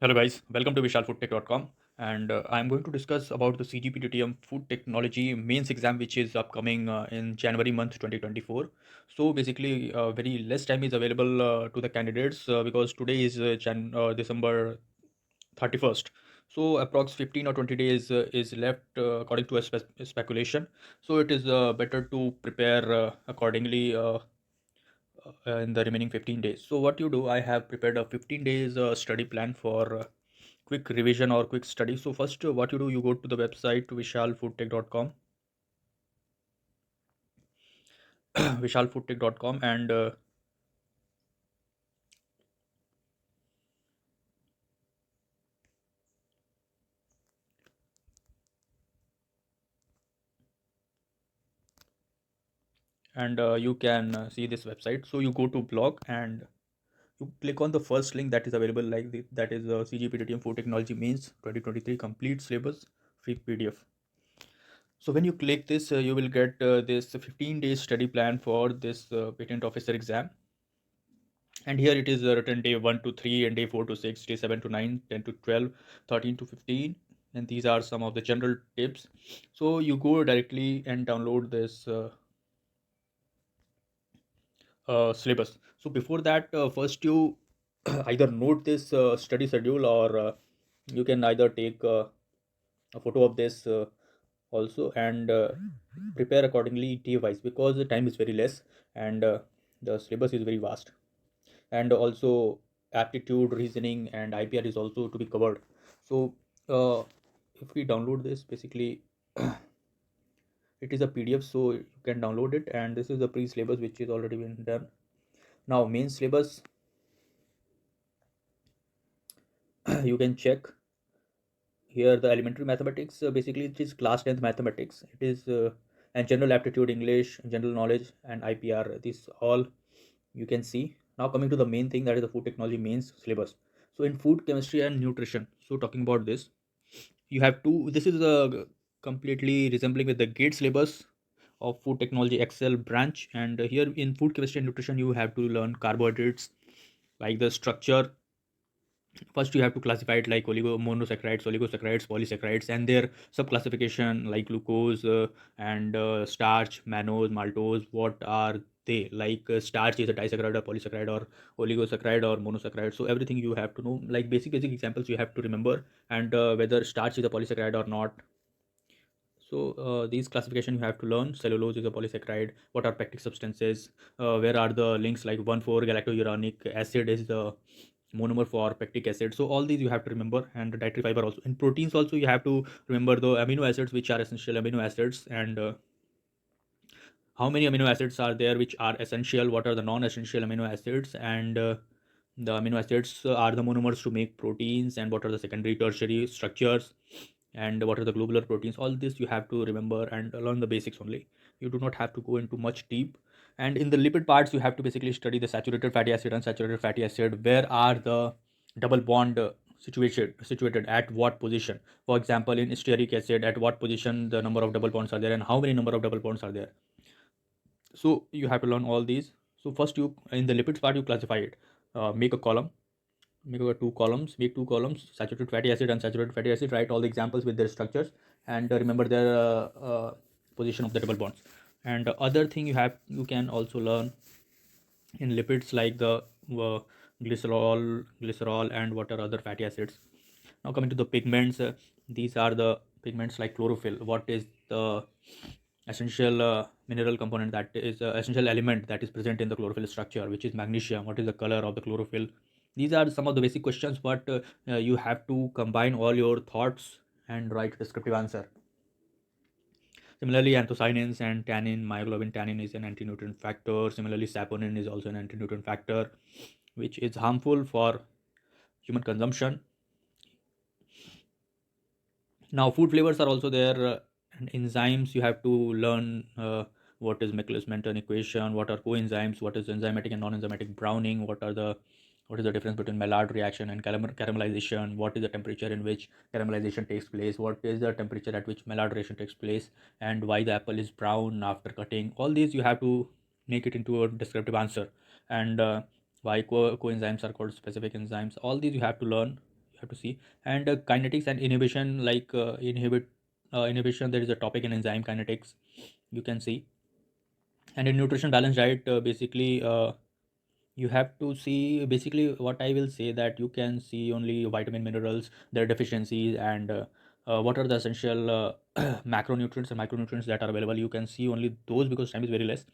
Hello guys, welcome to Vishal foodtech.com, and I'm going to discuss about the CGPDTM food technology mains exam which is upcoming in January month 2024. So basically very less time is available to the candidates because today is December 31st. So approx 15 or 20 days is left according to a speculation. So it is better to prepare accordingly in the remaining 15 days. So what you do, I have prepared a 15 days study plan for quick revision or quick study. So first what you do, you go to the website vishalfoodtech.com vishalfoodtech.com and you can see this website. So you go to blog and you click on the first link that is available, like that is CGPDTM food technology means 2023 complete syllabus free PDF. So when you click this, you will get this 15 days study plan for this patent officer exam. And here it is written day 1 to 3 and day 4 to 6, day 7 to 9, 10 to 12, 13 to 15. And these are some of the general tips. So you go directly and download this syllabus. So before that, first you either note this study schedule, or you can either take a photo of this also, and prepare accordingly day wise, because the time is very less, and the syllabus is very vast. And also aptitude, reasoning, and IPR is also to be covered. So uh, if we download this, basically it is a PDF, so you can download it. And this is the pre-syllabus which is already been done. Now main syllabus, you can check here the elementary mathematics. Basically it is class 10th mathematics. It is and general aptitude, English, general knowledge, and IPR. This all you can see. Now coming to the main thing, that is the food technology mains syllabus. So in food chemistry and nutrition, so talking about this, you have to, this is completely resembling with the gate syllabus of food technology excel branch. And here in food chemistry and nutrition, you have to learn carbohydrates, like the structure. First you have to classify it like monosaccharides, oligosaccharides, polysaccharides, and their subclassification, like glucose and starch, mannose, maltose. What are they? Like starch is a disaccharide or polysaccharide, or oligosaccharide or monosaccharide. So everything you have to know, like basic examples you have to remember, and whether starch is a polysaccharide or not. So these classification you have to learn. Cellulose is a polysaccharide. What are pectic substances? Where are the links? Like 1,4-galactouronic acid is the monomer for pectic acid. So all these you have to remember. And dietary fiber also. In proteins also you have to remember the amino acids, which are essential amino acids, and how many amino acids are there which are essential, what are the non-essential amino acids, and the amino acids are the monomers to make proteins, and what are the secondary tertiary structures, and what are the globular proteins. All this you have to remember and learn the basics only. You do not have to go into much deep. And in the lipid parts, you have to basically study the saturated fatty acid, unsaturated fatty acid. Where are the double bond situated at what position? For example, in stearic acid, at what position the number of double bonds are there, and how many number of double bonds are there. So you have to learn all these. So first, you in the lipids part, you classify it. Make a column, make two columns, saturated fatty acid, unsaturated fatty acid. Write all the examples with their structures, and remember their position of the double bonds. And other thing you can also learn in lipids, like the glycerol, and what are other fatty acids. Now coming to the pigments, these are the pigments like chlorophyll. What is the essential mineral component, that is essential element that is present in the chlorophyll structure, which is magnesium? What is the color of the chlorophyll? These are some of the basic questions, but you have to combine all your thoughts and write a descriptive answer. Similarly, anthocyanins and tannin, myoglobin tannin is an anti-nutrient factor. Similarly, saponin is also an anti-nutrient factor, which is harmful for human consumption. Now food flavors are also there, and enzymes you have to learn. What is Michaelis-Menten equation? What are coenzymes? What is enzymatic and non-enzymatic browning? What is the difference between Maillard reaction and caramelization? What is the temperature in which caramelization takes place? What is the temperature at which Maillard reaction takes place? And why the apple is brown after cutting? All these you have to make it into a descriptive answer. And why coenzymes are called specific enzymes? All these you have to learn. have to see. And kinetics and inhibition, like inhibition, there is a topic in enzyme kinetics, you can see. And in nutrition balance diet, basically you have to see, basically what I will say, that you can see only vitamin, minerals, their deficiencies, and what are the essential macronutrients and micronutrients that are available. You can see only those because time is very less,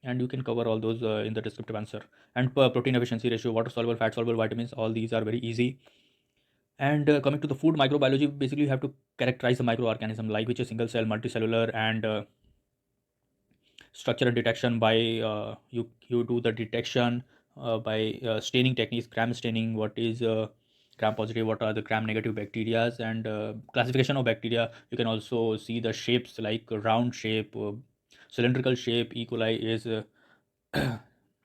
and you can cover all those in the descriptive answer. And protein efficiency ratio, water soluble, fat soluble vitamins, all these are very easy. And coming to the food microbiology, basically you have to characterize the microorganism, like which is single cell, multicellular, and structure and detection by you do the detection by staining techniques, gram staining, what is gram positive, what are the gram negative bacterias, and classification of bacteria. You can also see the shapes, like round shape, cylindrical shape. E coli is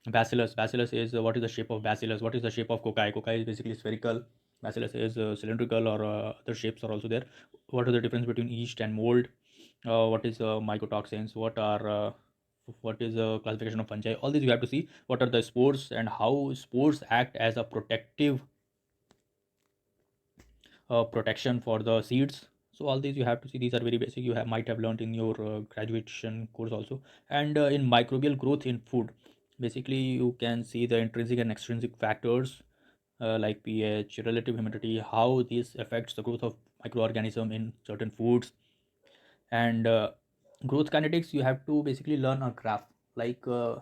bacillus is what is the shape of bacillus, what is the shape of cocci is basically spherical, bacillus is cylindrical, or other shapes are also there. What are the difference between yeast and mold? What is mycotoxins, what is the classification of fungi? All these you have to see. What are the spores and how spores act as a protective protection for the seeds. So all these you have to see. These are very basic, you might have learned in your graduation course also. And in microbial growth in food, basically you can see the intrinsic and extrinsic factors, like pH, relative humidity, how this affects the growth of microorganism in certain foods. And growth kinetics, you have to basically learn a graph, like there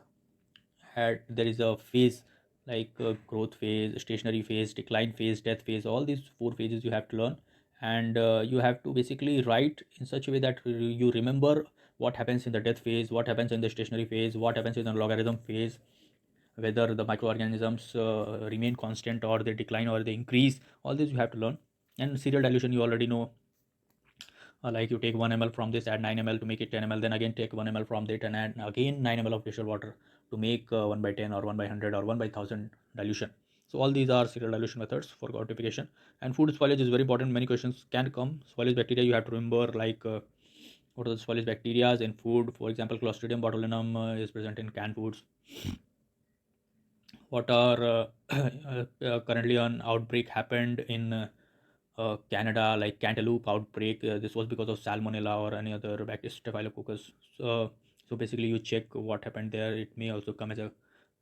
is a phase, like growth phase, stationary phase, decline phase, death phase. All these four phases you have to learn. And you have to basically write in such a way that you remember what happens in the death phase, what happens in the stationary phase, what happens in the logarithm phase, whether the microorganisms remain constant or they decline or they increase. All this you have to learn. And serial dilution, you already know, like you take 1 ml from this, add 9 ml to make it 10 ml, then again take 1 ml from that and add again 9 ml of distilled water to make 1 by 10 or 1 by 100 or 1 by 1000 dilution. So all these are serial dilution methods for quantification. And food spoilage is very important. Many questions can come. Spoilage bacteria, you have to remember, like what are the spoilage bacteria in food. For example, Clostridium botulinum is present in canned foods. What are currently an outbreak happened in Canada, like cantaloupe outbreak. This was because of salmonella or any other bacteria, staphylococcus. So basically, you check what happened there. It may also come as a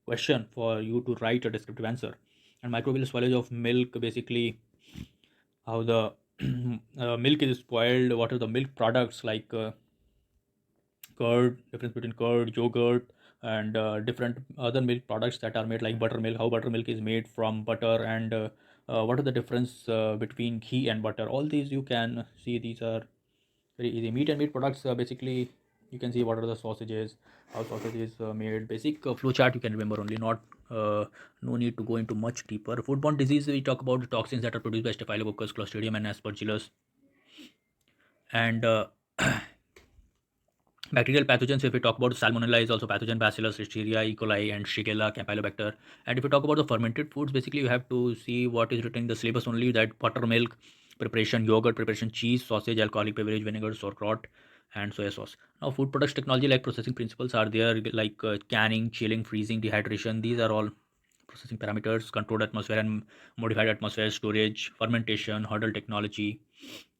question for you to write a descriptive answer. And microbial spoilage of milk, basically how the milk is spoiled. What are the milk products, like curd, difference between curd, yogurt, and different other milk products that are made, like buttermilk, how buttermilk is made from butter, and what are the difference between ghee and butter. All these you can see. These are very easy. Meat and meat products, basically you can see what are the sausages, how sausage is made. Basic flow chart you can remember only, not no need to go into much deeper. Foodborne disease, we talk about the toxins that are produced by staphylococcus, clostridium, and aspergillus. And bacterial pathogens, if we talk about salmonella, is also pathogen, bacillus, listeria, E. coli, and shigella, campylobacter. And if we talk about the fermented foods, basically you have to see what is written in the syllabus only, that buttermilk preparation, yogurt preparation, cheese, sausage, alcoholic beverage, vinegar, sauerkraut, and soy sauce. Now, food products technology, like processing principles are there, like canning, chilling, freezing, dehydration. These are all processing parameters. Controlled atmosphere and modified atmosphere, storage, fermentation, hurdle technology,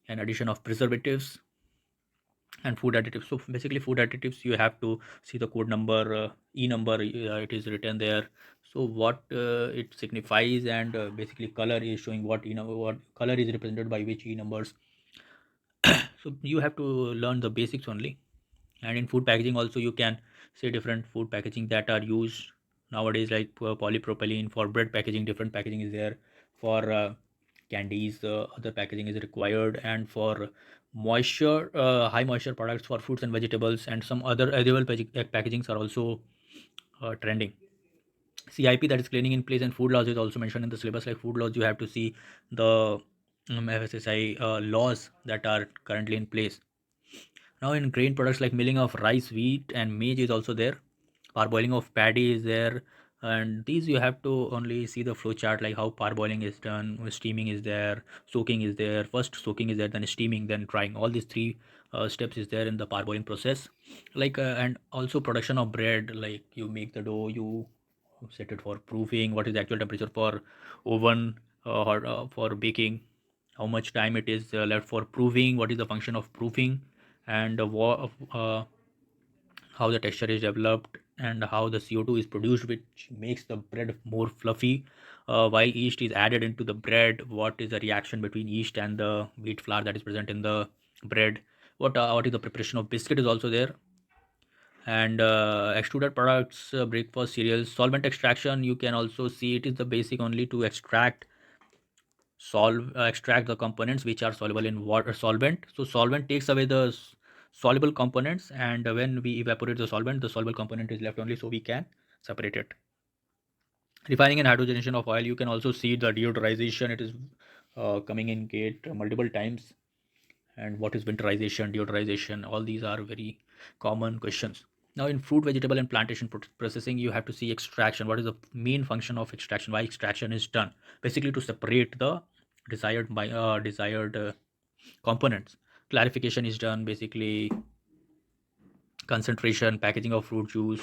and addition of preservatives and food additives. So basically food additives, you have to see the code number, e number, it is written there. So what it signifies, and basically color is showing what what color is represented by which e numbers. So you have to learn the basics only. And in food packaging also, you can see different food packaging that are used nowadays, like polypropylene. For bread packaging, different packaging is there. For candies, other packaging is required. And for moisture, high moisture products for fruits and vegetables, and some other edible packagings are also trending. CIP, that is cleaning in place, and food laws is also mentioned in the syllabus. Like food laws, you have to see the FSSI laws that are currently in place. Now, in grain products, like milling of rice, wheat, and maize is also there. Parboiling of paddy is there. And these you have to only see the flow chart, like how parboiling is done, steaming is there, soaking is there. First soaking is there, then steaming, then drying. All these three steps is there in the parboiling process. Like and also production of bread, like you make the dough, you set it for proofing, what is the actual temperature for oven, or for baking. how much time it is left for proving, what is the function of proofing, and how the texture is developed, and how the CO2 is produced, which makes the bread more fluffy. While yeast is added into the bread, what is the reaction between yeast and the wheat flour that is present in the bread? What is the preparation of biscuit is also there. And extruded products, breakfast cereals, solvent extraction. You can also see it is the basic only to extract the components which are soluble in water solvent. So solvent takes away the soluble components, and when we evaporate the solvent, the soluble component is left only, so we can separate it. Refining and hydrogenation of oil, you can also see the deodorization. It is coming in gate multiple times. And what is winterization, deodorization? All these are very common questions. Now in fruit, vegetable, and plantation processing, you have to see extraction. What is the main function of extraction? Why extraction is done? Basically to separate the desired components. Clarification is done, basically concentration, packaging of fruit juice,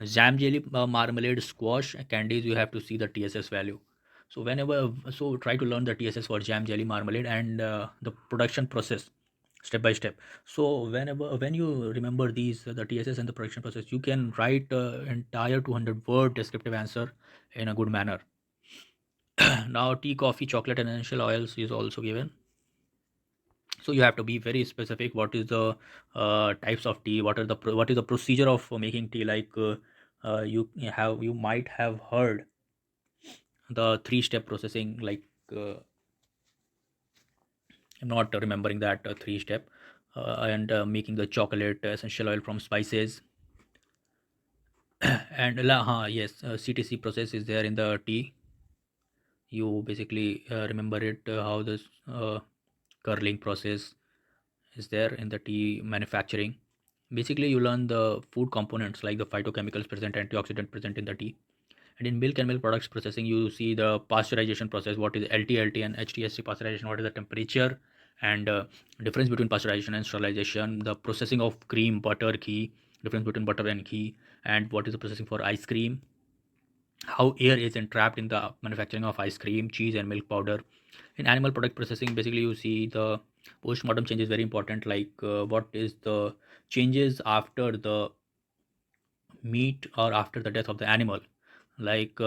jam, jelly, marmalade, squash, candies. You have to see the TSS value. So try to learn the TSS for jam, jelly, marmalade, and the production process step by step. So when you remember these, the TSS and the production process, you can write entire 200-word descriptive answer in a good manner. Now tea, coffee, chocolate, and essential oils is also given. So you have to be very specific. What is the types of tea? What is the procedure of making tea? Like you might have heard the three-step processing. Like I'm not remembering that three-step. And making the chocolate, essential oil from spices, and yes, CTC process is there in the tea. You basically remember it, how this curling process is there in the tea manufacturing. Basically you learn the food components like the phytochemicals present, antioxidant present in the tea. And in milk and milk products processing, you see the pasteurization process. What is LT and HTSC pasteurization? What is the temperature and difference between pasteurization and sterilization? The processing of cream, butter, ghee, difference between butter and ghee. And what is the processing for ice cream? How air is entrapped in the manufacturing of ice cream, cheese, and milk powder. In animal product processing, basically you see the post-mortem changes, very important, like what is the changes after the meat or after the death of the animal. Like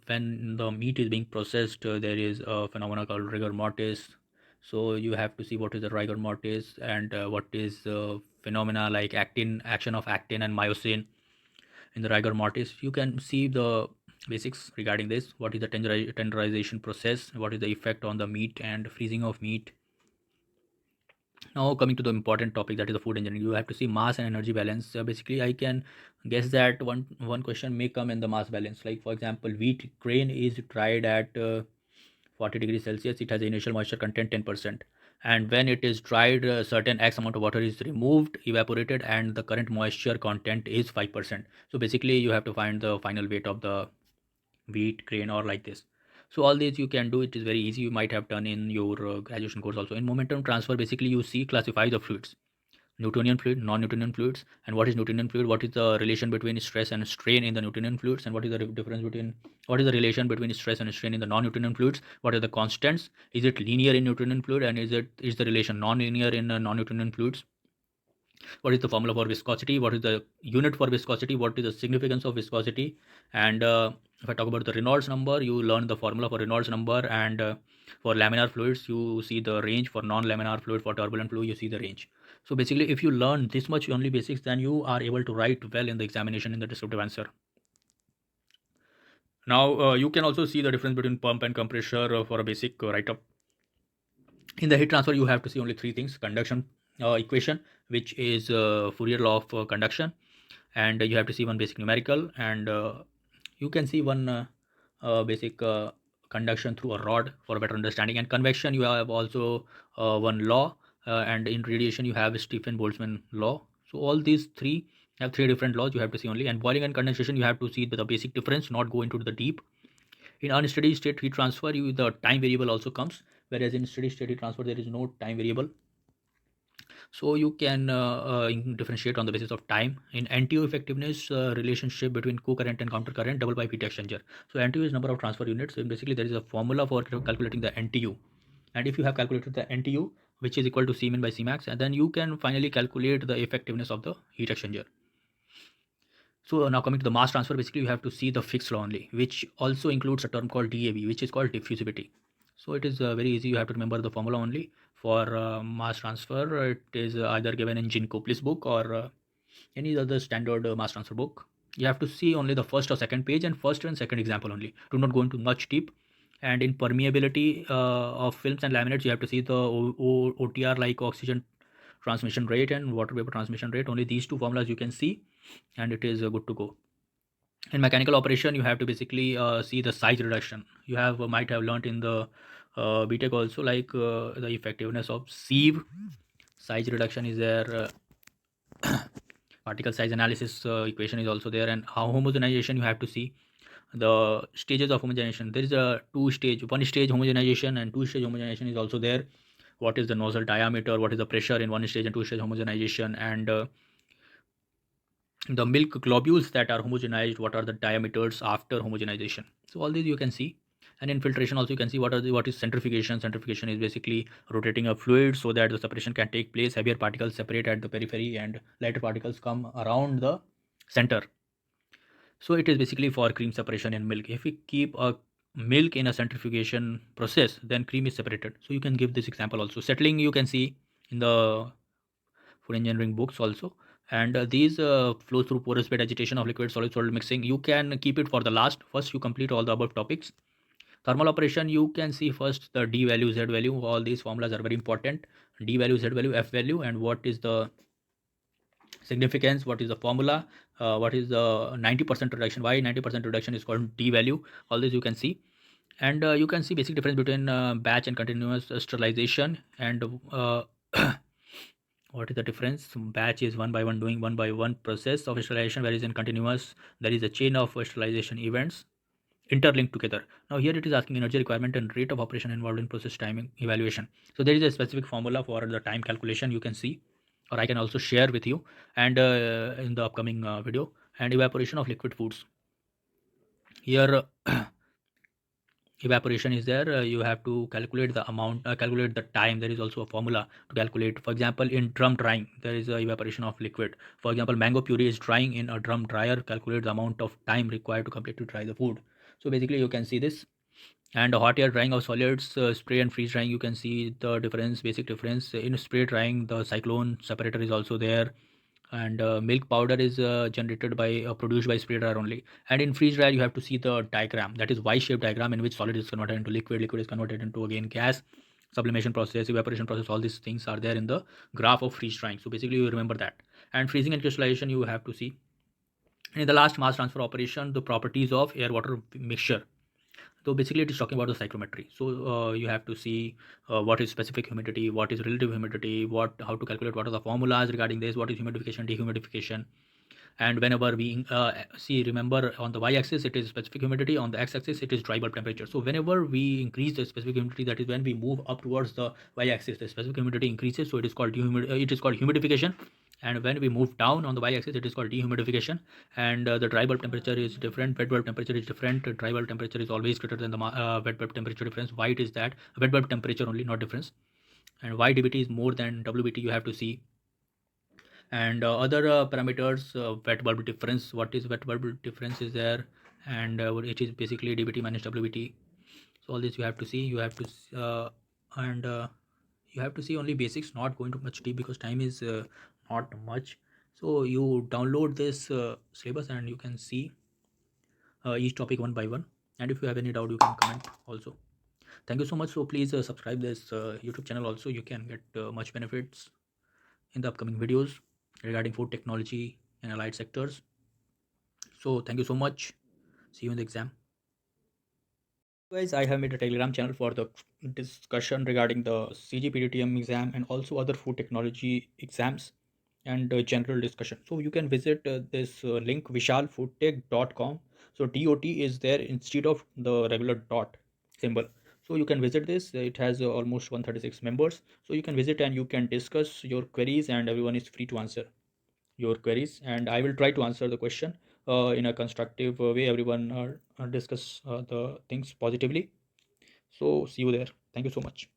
when the meat is being processed, there is a phenomena called rigor mortis. So you have to see what is the rigor mortis, and what is phenomena like action of actin and myosin in the rigor mortis. You can see the basics regarding this. What is the tenderization process? What is the effect on the meat and freezing of meat? Now coming to the important topic, that is the food engineering, you have to see mass and energy balance. Basically I can guess that one question may come in the mass balance. Like for example, wheat grain is dried at 40 degrees Celsius. It has initial moisture content 10%, and when it is dried, a certain x amount of water is removed, evaporated, and the current moisture content is 5%. So basically you have to find the final weight of the wheat grain or like this. So all these you can do, it is very easy. You might have done in your graduation course also. In momentum transfer, basically you see classify the fluids: Newtonian fluid, non-Newtonian fluids. And what is Newtonian fluid? What is the relation between stress and strain in the Newtonian fluids? And what is the difference between, what is the relation between stress and strain in the non-Newtonian fluids? What are the constants? Is it linear in Newtonian fluid, and is the relation non-linear in non-Newtonian fluids? What is the formula for viscosity? What is the unit for viscosity? What is the significance of viscosity? And if I talk about the Reynolds number, you learn the formula for Reynolds number. And for laminar fluids, you see the range. For non-laminar fluid, for turbulent fluid, you see the range. So basically if you learn this much only basics, then you are able to write well in the examination in the descriptive answer. Now you can also see the difference between pump and compressor for a basic write-up. In the heat transfer, you have to see only three things: conduction equation, which is Fourier law of conduction, and you have to see one basic numerical, and you can see one basic conduction through a rod for a better understanding. And convection, you have also one law, and in radiation you have Stephen Boltzmann law. So all these three have three different laws you have to see only. And boiling and condensation, you have to see the basic difference, not go into the deep. In unsteady state heat transfer, the time variable also comes, whereas in steady state heat transfer there is no time variable. So you can differentiate on the basis of time. In NTU effectiveness, relationship between co-current and counter current, double pipe heat exchanger. So NTU is number of transfer units, and basically there is a formula for calculating the NTU. And if you have calculated the NTU, which is equal to C min by C max, and then you can finally calculate the effectiveness of the heat exchanger. So now coming to the mass transfer, basically you have to see the fixed law only, which also includes a term called DAB, which is called diffusivity. So it is very easy. You have to remember the formula only for mass transfer. It is either given in Jean Copley's book or any other standard mass transfer book. You have to see only the first or second page and first and second example only. Do not go into much deep. And in permeability of films and laminates, you have to see the OTR, like oxygen transmission rate and water vapor transmission rate. Only these two formulas you can see, and it is good to go. In mechanical operation, you have to basically see the size reduction. You have might have learned in the BTech also, like the effectiveness of sieve. Size reduction is there. Particle size analysis equation is also there, and how homogenization you have to see the stages of homogenization. There is a one stage homogenization and two stage homogenization is also there. What is the nozzle diameter, what is the pressure in one stage and two stage homogenization, and the milk globules that are homogenized, what are the diameters after homogenization. So all these you can see. And in filtration also you can see what is centrifugation. Centrifugation is basically rotating a fluid so that the separation can take place. Heavier particles separate at the periphery and lighter particles come around the center. So it is basically for cream separation in milk. If we keep a milk in a centrifugation process, then cream is separated. So you can give this example also. Settling you can see in the food engineering books also. And these flow through porous bed agitation of liquid solid solid mixing. You can keep it for the last. First you complete all the above topics. Thermal operation, you can see first the D value, Z value. All these formulas are very important. D value, Z value, F value, and what is the significance, what is the formula, what is the 90% reduction, why 90% reduction is called D value. All this you can see. And you can see basic difference between batch and continuous sterilization. And what is the difference? Batch is one by one, doing one by one process of sterilization, whereas in continuous there is a chain of sterilization events interlinked together. Now here it is asking energy requirement and rate of operation involved in process timing evaluation. So there is a specific formula for the time calculation you can see, or I can also share with you, and in the upcoming video. And evaporation of liquid foods. Here evaporation is there. You have to calculate the amount, calculate the time. There is also a formula to calculate. For example, in drum drying there is a evaporation of liquid. For example, mango puree is drying in a drum dryer. Calculate the amount of time required to completely dry the food. So basically you can see this. And hot air drying of solids, spray and freeze drying, you can see the difference, basic difference. In spray drying, the cyclone separator is also there. And milk powder is generated by produced by spray dryer only. And in freeze dryer you have to see the diagram, that is y-shaped diagram, in which solid is converted into liquid, liquid is converted into again gas, sublimation process, evaporation process, all these things are there in the graph of freeze drying. So basically you remember that. And freezing and crystallization you have to see. And in the last mass transfer operation, the properties of air water mixture. So basically it is talking about the psychrometry. So you have to see what is specific humidity, what is relative humidity, how to calculate, what are the formulas regarding this, what is humidification, dehumidification. And whenever we see, remember, on the y-axis it is specific humidity, on the x-axis it is dry bulb temperature. So whenever we increase the specific humidity, that is when we move up towards the y-axis, the specific humidity increases, so it is called humidification. And when we move down on the y-axis it is called dehumidification. And the dry bulb temperature is different, wet bulb temperature is different. Dry bulb temperature is always greater than the wet bulb temperature difference. Why it is that? Wet bulb temperature only, not difference. And why dBT is more than WBT, you have to see. And other parameters, wet bulb difference, what is wet bulb difference is there. And it is basically dBT minus WBT. So all this you have to see. And you have to see only basics, not going to much deep because time is not much. So you download this syllabus and you can see each topic one by one. And if you have any doubt you can comment also. Thank you so much. So please subscribe this YouTube channel also. You can get much benefits in the upcoming videos regarding food technology and allied sectors. So thank you so much. See you in the exam. Guys, I have made a Telegram channel for the discussion regarding the CGPDTM exam and also other food technology exams and general discussion. So you can visit this link vishalfoodtech.com. So dot is there instead of the regular dot symbol. So you can visit this. It has almost 136 members. So you can visit and you can discuss your queries and everyone is free to answer your queries, and I will try to answer the question in a constructive way. Everyone discuss the things positively. So see you there. Thank you so much.